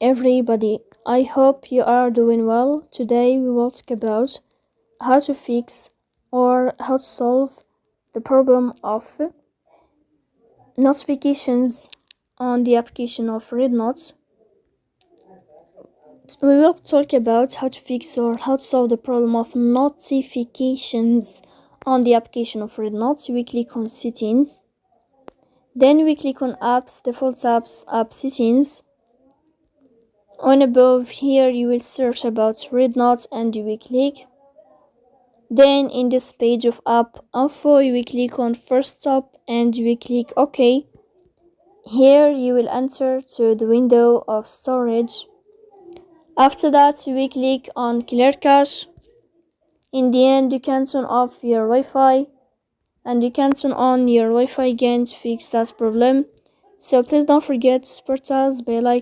everybody, I hope you are doing well. Today we will talk about how to fix or how to solve the problem of notifications on the application of REDnote. We will talk about how to fix or how to solve the problem of notifications on the application of REDnote. We click on settings, then we click on apps, default apps, app settings. On above here you will search about REDnote and you will click. Then in this page of app info you will click on first stop and you will click OK. Here you will enter to the window of storage. After that you will click on clear cache. In the end you can turn off your Wi-Fi and you can turn on your Wi-Fi again to fix that problem. So please don't forget to support us by liking